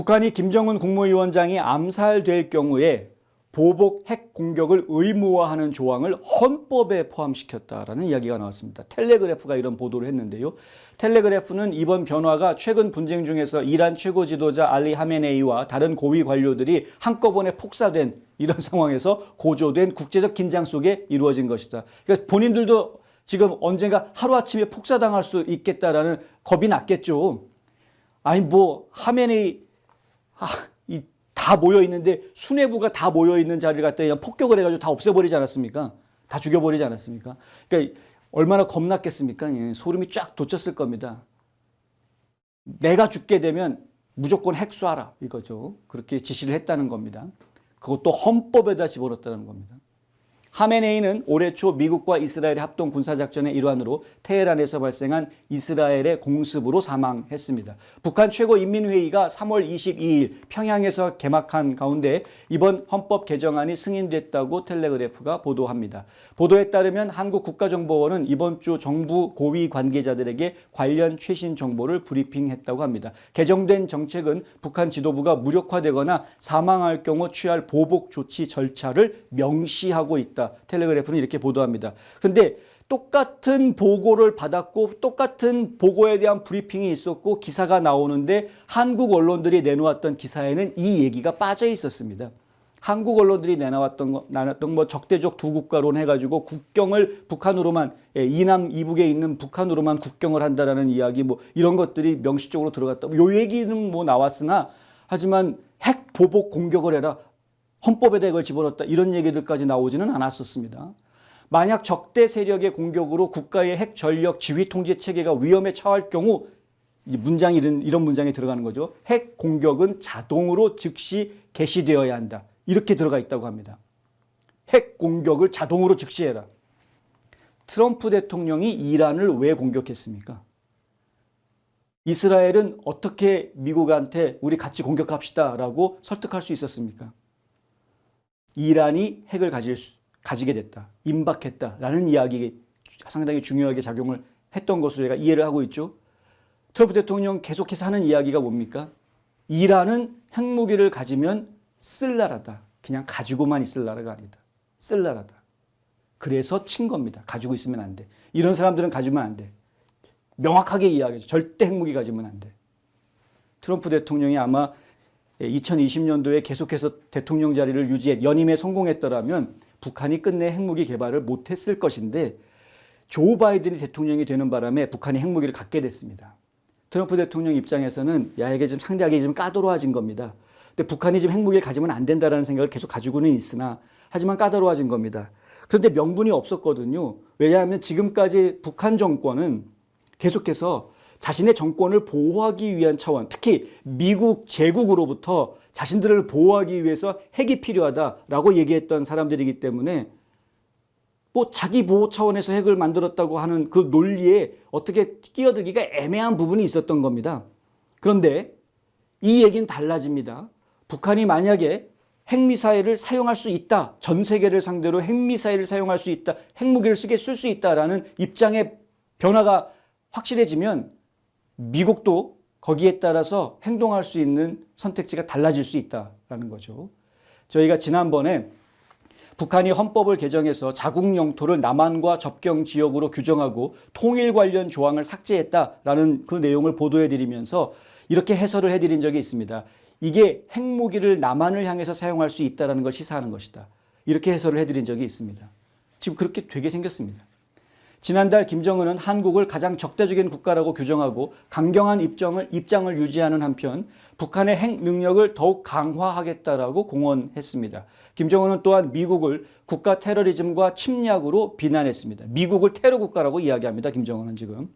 북한이 김정은 국무위원장이 암살될 경우에 보복 핵 공격을 의무화하는 조항을 헌법에 포함시켰다라는 이야기가 나왔습니다. 텔레그래프가 이런 보도를 했는데요. 텔레그래프는 이번 변화가 최근 분쟁 중에서 이란 최고 지도자 알리 하메네이와 다른 고위 관료들이 한꺼번에 폭사된 이런 상황에서 고조된 국제적 긴장 속에 이루어진 것이다. 그러니까 본인들도 지금 언젠가 하루아침에 폭사당할 수 있겠다라는 겁이 났겠죠. 아니 뭐 하메네이 다 모여 있는데 수뇌부가 다 모여 있는 자리를 갖다 그냥 폭격을 해가지고 다 없애버리지 않았습니까? 다 죽여버리지 않았습니까? 그러니까 얼마나 겁났겠습니까? 예, 소름이 쫙 돋쳤을 겁니다. 내가 죽게 되면 무조건 핵 쏴라 이거죠. 그렇게 지시를 했다는 겁니다. 그것도 헌법에다 집어넣었다는 겁니다. 하메네이는 올해 초 미국과 이스라엘의 합동 군사작전의 일환으로 테헤란에서 발생한 이스라엘의 공습으로 사망했습니다. 북한 최고인민회의가 3월 22일 평양에서 개막한 가운데 이번 헌법 개정안이 승인됐다고 텔레그래프가 보도합니다. 보도에 따르면 한국국가정보원은 이번 주 정부 고위 관계자들에게 관련 최신 정보를 브리핑했다고 합니다. 개정된 정책은 북한 지도부가 무력화되거나 사망할 경우 취할 보복 조치 절차를 명시하고 있다. 텔레그래프는 이렇게 보도합니다. 그런데 똑같은 보고를 받았고 똑같은 보고에 대한 브리핑이 있었고 기사가 나오는데 한국 언론들이 내놓았던 기사에는 이 얘기가 빠져 있었습니다. 한국 언론들이 내놨던 뭐 적대적 두 국가론 해가지고 국경을 북한으로만 이남 이북에 있는 북한으로만 국경을 한다라는 이야기 뭐 이런 것들이 명시적으로 들어갔다. 요 얘기는 뭐 나왔으나 하지만 핵 보복 공격을 해라. 헌법에다 이걸 집어넣었다. 이런 얘기들까지 나오지는 않았었습니다. 만약 적대 세력의 공격으로 국가의 핵 전력 지휘 통제 체계가 위험에 처할 경우 문장이 이런 문장이 들어가는 거죠. 핵 공격은 자동으로 즉시 개시되어야 한다. 이렇게 들어가 있다고 합니다. 핵 공격을 자동으로 즉시해라. 트럼프 대통령이 이란을 왜 공격했습니까? 이스라엘은 어떻게 미국한테 우리 같이 공격합시다라고 설득할 수 있었습니까? 이란이 핵을 가지게 됐다. 임박했다라는 이야기가 상당히 중요하게 작용을 했던 것으로 제가 이해를 하고 있죠. 트럼프 대통령 계속해서 하는 이야기가 뭡니까? 이란은 핵무기를 가지면 쓸 나라다. 그냥 가지고만 있을 나라가 아니다. 쓸 나라다. 그래서 친 겁니다. 가지고 있으면 안 돼. 이런 사람들은 가지면 안 돼. 명확하게 이야기하죠. 절대 핵무기 가지면 안 돼. 트럼프 대통령이 아마 2020년도에 계속해서 대통령 자리를 연임에 성공했더라면 북한이 끝내 핵무기 개발을 못했을 것인데 조 바이든이 대통령이 되는 바람에 북한이 핵무기를 갖게 됐습니다. 트럼프 대통령 입장에서는 야 이게 좀 상대하기 좀 까다로워진 겁니다. 근데 북한이 지금 핵무기를 가지면 안 된다라는 생각을 계속 가지고는 있으나 하지만 까다로워진 겁니다. 그런데 명분이 없었거든요. 왜냐하면 지금까지 북한 정권은 계속해서 자신의 정권을 보호하기 위한 차원, 특히 미국 제국으로부터 자신들을 보호하기 위해서 핵이 필요하다라고 얘기했던 사람들이기 때문에 뭐 자기 보호 차원에서 핵을 만들었다고 하는 그 논리에 어떻게 끼어들기가 애매한 부분이 있었던 겁니다. 그런데 이 얘기는 달라집니다. 북한이 만약에 핵미사일을 사용할 수 있다. 전 세계를 상대로 핵미사일을 사용할 수 있다. 핵무기를 쓸 수 있다라는 입장의 변화가 확실해지면 미국도 거기에 따라서 행동할 수 있는 선택지가 달라질 수 있다라는 거죠. 저희가 지난번에 북한이 헌법을 개정해서 자국 영토를 남한과 접경 지역으로 규정하고 통일 관련 조항을 삭제했다라는 그 내용을 보도해드리면서 이렇게 해설을 해드린 적이 있습니다. 이게 핵무기를 남한을 향해서 사용할 수 있다는 걸 시사하는 것이다. 이렇게 해설을 해드린 적이 있습니다. 지금 그렇게 되게 생겼습니다. 지난달 김정은은 한국을 가장 적대적인 국가라고 규정하고 강경한 입장을 유지하는 한편 북한의 핵 능력을 더욱 강화하겠다라고 공언했습니다. 김정은은 또한 미국을 국가 테러리즘과 침략으로 비난했습니다. 미국을 테러 국가라고 이야기합니다. 김정은은 지금.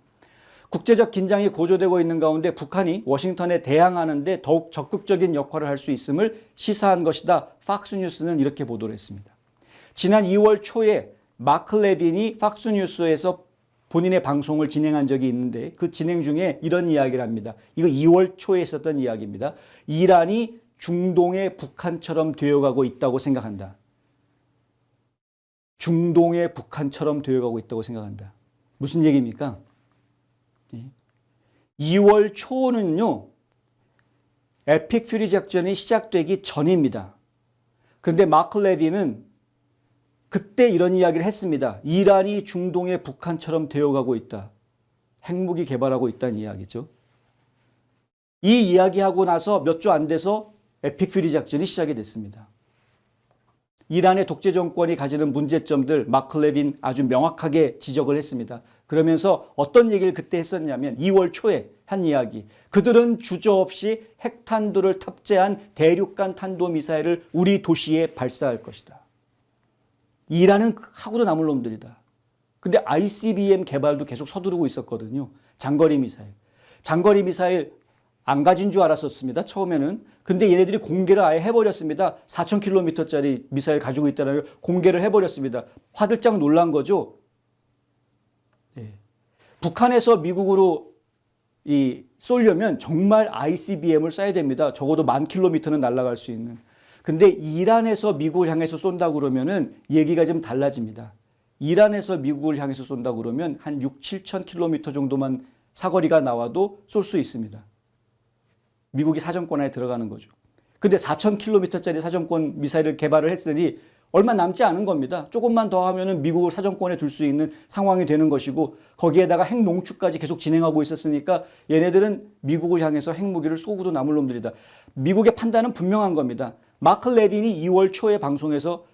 국제적 긴장이 고조되고 있는 가운데 북한이 워싱턴에 대항하는 데 더욱 적극적인 역할을 할 수 있음을 시사한 것이다. 팍스뉴스는 이렇게 보도를 했습니다. 지난 2월 초에 마크 레빈이 팍스뉴스에서 본인의 방송을 진행한 적이 있는데 그 진행 중에 이런 이야기를 합니다. 이거 2월 초에 있었던 이야기입니다. 이란이 중동의 북한처럼 되어가고 있다고 생각한다. 중동의 북한처럼 되어가고 있다고 생각한다. 무슨 얘기입니까? 2월 초는요. 에픽 퓨리 작전이 시작되기 전입니다. 그런데 마크 레빈은 그때 이런 이야기를 했습니다. 이란이 중동의 북한처럼 되어가고 있다. 핵무기 개발하고 있다는 이야기죠. 이 이야기하고 나서 몇 주 안 돼서 에픽 퓨리 작전이 시작이 됐습니다. 이란의 독재 정권이 가지는 문제점들 마크 레빈 아주 명확하게 지적을 했습니다. 그러면서 어떤 얘기를 그때 했었냐면 2월 초에 한 이야기. 그들은 주저없이 핵탄두를 탑재한 대륙간 탄도미사일을 우리 도시에 발사할 것이다. 이란은 하고도 남을 놈들이다. 근데 ICBM 개발도 계속 서두르고 있었거든요. 장거리 미사일. 장거리 미사일 안 가진 줄 알았었습니다. 처음에는. 근데 얘네들이 공개를 아예 해버렸습니다. 4,000km짜리 미사일 가지고 있다는 걸 공개를 해버렸습니다. 화들짝 놀란 거죠. 네. 북한에서 미국으로 쏘려면 정말 ICBM을 쏴야 됩니다. 적어도 10,000km는 날아갈 수 있는. 근데 이란에서 미국을 향해서 쏜다고 그러면은 얘기가 좀 달라집니다. 이란에서 미국을 향해서 쏜다고 그러면 한 6,000-7,000km 정도만 사거리가 나와도 쏠 수 있습니다. 미국이 사정권 안에 들어가는 거죠. 근데 4,000km짜리 사정권 미사일을 개발을 했으니 얼마 남지 않은 겁니다. 조금만 더 하면은 미국을 사정권에 둘 수 있는 상황이 되는 것이고 거기에다가 핵 농축까지 계속 진행하고 있었으니까 얘네들은 미국을 향해서 핵무기를 쏘고도 남을 놈들이다. 미국의 판단은 분명한 겁니다. 마크 레빈이 2월 초에 방송에서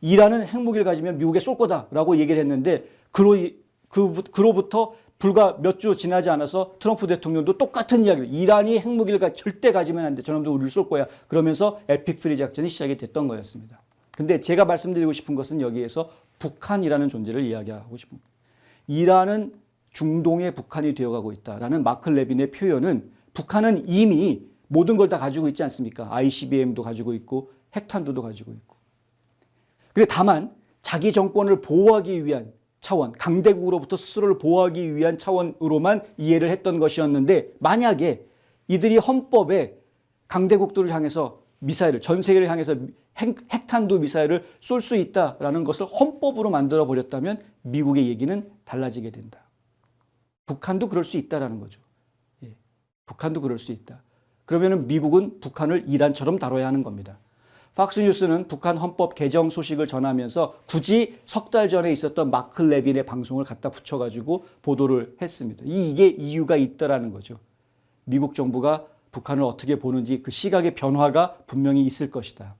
이란은 핵무기를 가지면 미국에 쏠 거다라고 얘기를 했는데 그로부터 불과 몇 주 지나지 않아서 트럼프 대통령도 똑같은 이야기를 이란이 핵무기를 절대 가지면 안 돼. 저놈도 우리를 쏠 거야. 그러면서 에픽 퓨리 작전이 시작이 됐던 거였습니다. 근데 제가 말씀드리고 싶은 것은 여기에서 북한이라는 존재를 이야기하고 싶습니다. 이란은 중동의 북한이 되어가고 있다라는 마크 레빈의 표현은 북한은 이미 모든 걸 다 가지고 있지 않습니까? ICBM도 가지고 있고 핵탄두도 가지고 있고. 근데 다만 자기 정권을 보호하기 위한 차원, 강대국으로부터 스스로를 보호하기 위한 차원으로만 이해를 했던 것이었는데 만약에 이들이 헌법에 강대국들을 향해서 미사일을, 전 세계를 향해서 핵탄두 미사일을 쏠 수 있다라는 것을 헌법으로 만들어 버렸다면 미국의 얘기는 달라지게 된다. 북한도 그럴 수 있다라는 거죠. 예, 북한도 그럴 수 있다. 그러면은 미국은 북한을 이란처럼 다뤄야 하는 겁니다. 팍스뉴스는 북한 헌법 개정 소식을 전하면서 굳이 석 달 전에 있었던 마크 레빈의 방송을 갖다 붙여가지고 보도를 했습니다. 이게 이유가 있다라는 거죠. 미국 정부가 북한을 어떻게 보는지 그 시각의 변화가 분명히 있을 것이다.